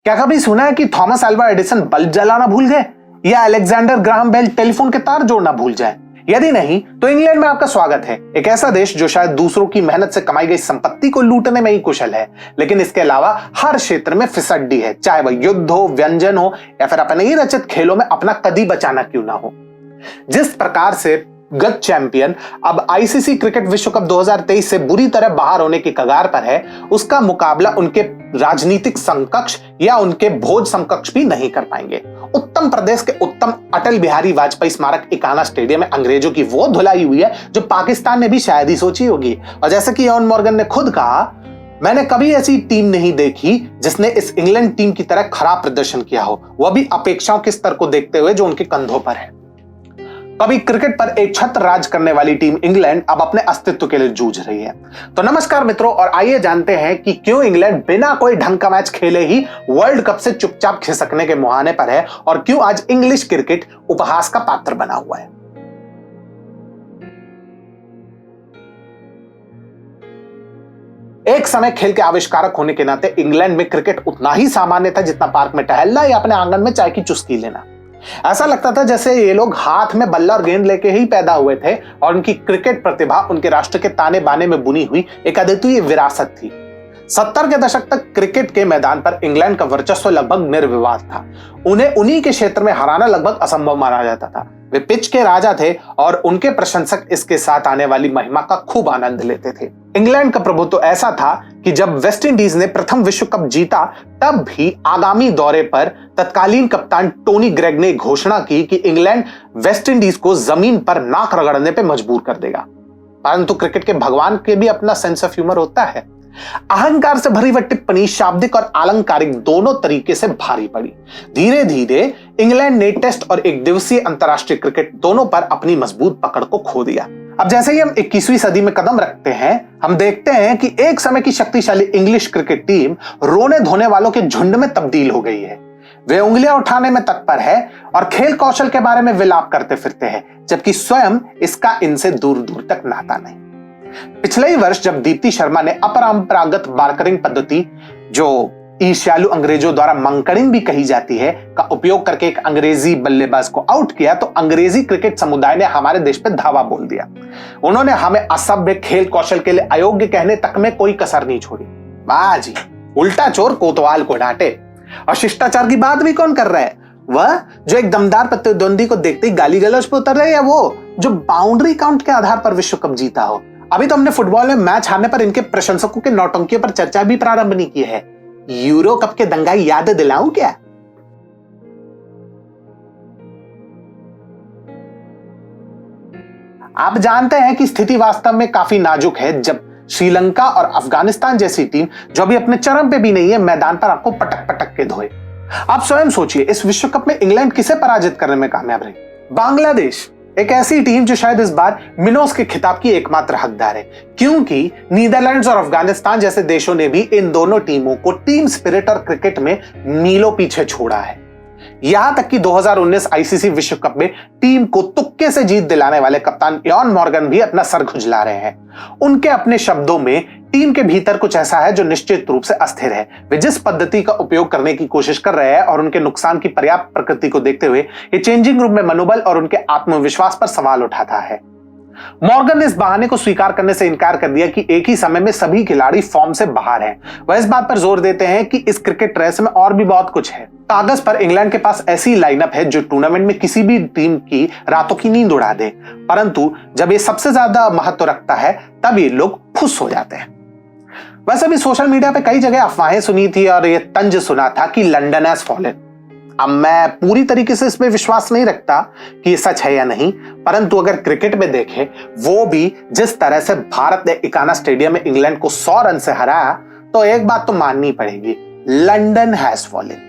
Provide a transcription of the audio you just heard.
क्या कभी सुना है कि थॉमस अल्वा एडिसन बल्ब जलाना भूल गए या अलेक्जेंडर ग्राहम बेल टेलीफोन के तार जोड़ना भूल जाए? यदि नहीं तो इंग्लैंड में आपका स्वागत है। एक ऐसा देश जो शायद दूसरों की मेहनत से कमाई गई संपत्ति को लूटने में ही कुशल है, लेकिन इसके अलावा हर क्षेत्र में फिसड्डी है, चाहे वह युद्ध हो, व्यंजन हो या फिर अपने ही रचित खेलों में अपना कदी बचाना क्यों ना हो। जिस प्रकार से गत चैंपियन अब आईसीसी क्रिकेट विश्व कप 2023 से बुरी तरह बाहर होने की कगार पर है, उसका मुकाबला उनके राजनीतिक समकक्ष या उनके भोज समकक्ष भी नहीं कर पाएंगे। उत्तर प्रदेश के उत्तम अटल बिहारी वाजपेयी स्मारक इकाना स्टेडियम में अंग्रेजों की वो धुलाई हुई है जो पाकिस्तान ने भी शायद ही सोची होगी। और जैसे कि इयान मॉर्गन ने खुद कहा, मैंने कभी ऐसी टीम नहीं देखी जिसने इस इंग्लैंड टीम की तरह खराब प्रदर्शन किया हो, वह भी अपेक्षाओं के स्तर को देखते हुए जो उनके कंधों पर है। कभी क्रिकेट पर एक छत्र राज करने वाली टीम इंग्लैंड अब अपने अस्तित्व के लिए जूझ रही है। तो नमस्कार मित्रों, और आइए जानते हैं कि क्यों इंग्लैंड बिना कोई ढंग का मैच खेले ही वर्ल्ड कप से चुपचाप खिसकने के मुहाने पर है और क्यों आज इंग्लिश क्रिकेट उपहास का पात्र बना हुआ है। एक समय खेल के आविष्कारक होने के नाते इंग्लैंड में क्रिकेट उतना ही सामान्य था जितना पार्क में टहलना या अपने आंगन में चाय की चुस्की लेना। ऐसा लगता था जैसे ये लोग हाथ में बल्ला और गेंद लेके ही पैदा हुए थे और उनकी क्रिकेट प्रतिभा उनके राष्ट्र के ताने बाने में बुनी हुई एक अद्वितीय विरासत थी। 70 के दशक तक क्रिकेट के मैदान पर इंग्लैंड का वर्चस्व लगभग निर्विवाद था। उन्हें उन्हीं के क्षेत्र में हराना लगभग असंभव माना जाता था। वे पिच के राजा थे और उनके प्रशंसक इसके साथ आने वाली महिमा का खूब आनंद लेते थे। इंग्लैंड का प्रभुत्व तो ऐसा था कि जब वेस्ट इंडीज ने प्रथम विश्व कप जीता, तब भी आगामी दौरे पर तत्कालीन कप्तान टोनी ग्रेग ने घोषणा की कि इंग्लैंड वेस्ट इंडीज को जमीन पर नाक रगड़ने पर मजबूर कर देगा। परंतु क्रिकेट के भगवान के भी अपना सेंस ऑफ ह्यूमर होता है। अहंकार से भरी वह टिप्पणी शाब्दिक और आलंकारिक दोनों तरीके से भारी पड़ी। धीरे धीरे इंग्लैंड ने टेस्ट और एक दिवसीय अंतरराष्ट्रीय क्रिकेट दोनों पर अपनी मजबूत पकड़ को खो दिया। अब जैसे ही हम 21वीं सदी में कदम रखते हैं, हम देखते हैं कि एक समय की शक्तिशाली इंग्लिश क्रिकेट टीम रोने धोने वालों के झुंड में तब्दील हो गई है। वे उंगलियां उठाने में तत्पर है और खेल कौशल के बारे में विलाप करते फिरते हैं, जबकि स्वयं इसका इनसे दूर दूर तक नाता नहीं। पिछले ही वर्ष जब दीप्ति शर्मा ने अपरंपरागत मार्करिंग पद्धति, जो ईर्ष्यालु अंग्रेजों द्वारा मंकरिंग भी कही जाती है, का उपयोग करके एक अंग्रेजी बल्लेबाज को आउट किया, तो अंग्रेजी क्रिकेट समुदाय ने हमारे देश पे धावा बोल दिया। उन्होंने हमें असभ्य, खेल कौशल के लिए अयोग्य कहने तक में कोई कसर नहीं छोड़ी। बाजी उल्टा चोर कोतवाल को डांटे। और शिष्टाचार की बात भी कौन कर रहा है? वह जो एक दमदार प्रतिद्वंदी को देखते ही गाली गलौज पे उतर रहे हैं, या वो जो बाउंड्री काउंट के आधार पर विश्व कप जीता हो। अभी तो हमने फुटबॉल में मैच हारने पर इनके प्रशंसकों के नौटंकियों पर चर्चा भी प्रारंभ नहीं की है। यूरो कप के दंगाई याद दिलाऊं क्या? आप जानते हैं कि स्थिति वास्तव में काफी नाजुक है जब श्रीलंका और अफगानिस्तान जैसी टीम, जो अभी अपने चरम पे भी नहीं है, मैदान पर आपको पटक पटक के धोए। आप स्वयं सोचिए, इस विश्व कप में इंग्लैंड किसे पराजित करने में कामयाब रही? बांग्लादेश, एक ऐसी टीम जो शायद इस बार मिनोस के खिताब की एकमात्र हकदार है, क्योंकि नीदरलैंड्स और अफगानिस्तान जैसे देशों ने भी इन दोनों टीमों को टीम स्पिरिट और क्रिकेट में मीलों पीछे छोड़ा है। यहां तक कि 2019 आईसीसी विश्व कप में टीम को तुक्के से जीत दिलाने वाले कप्तान इयान मॉर्गन भी अपना सर खुजला रहे हैं। उनके अपने शब्दों में, टीम के भीतर कुछ ऐसा है जो निश्चित रूप से अस्थिर है। वे जिस पद्धति का उपयोग करने की कोशिश कर रहे हैं और उनके नुकसान की पर्याप्त प्रकृति को देखते हुए ये चेंजिंग रूम में मनोबल और उनके आत्मविश्वास पर सवाल उठाता है। मॉर्गन ने इस बहाने को स्वीकार करने से इनकार कर दिया कि एक ही समय में सभी खिलाड़ी फॉर्म से बाहर हैं। वह इस बात पर जोर देते हैं कि इस क्रिकेट रेस में और भी बहुत कुछ है। कागज पर इंग्लैंड के पास ऐसी लाइनअप है जो टूर्नामेंट में किसी भी टीम की रातों की नींद उड़ा दे, परंतु जब ये सबसे ज्यादा महत्व रखता है तब ये लोग फुस हो जाते हैं। वैसे भी सोशल मीडिया पे कई जगह अफवाहें सुनी थी और ये तंज सुना था कि लंदन हैज फॉलन। अब मैं पूरी तरीके से इसमें विश्वास नहीं रखता कि ये सच है या नहीं, परंतु अगर क्रिकेट में देखें, वो भी जिस तरह से भारत ने इकाना स्टेडियम में इंग्लैंड को 100 रन से हराया, तो एक बात तो माननी पड़ेगी, लंदन हैज फॉलन।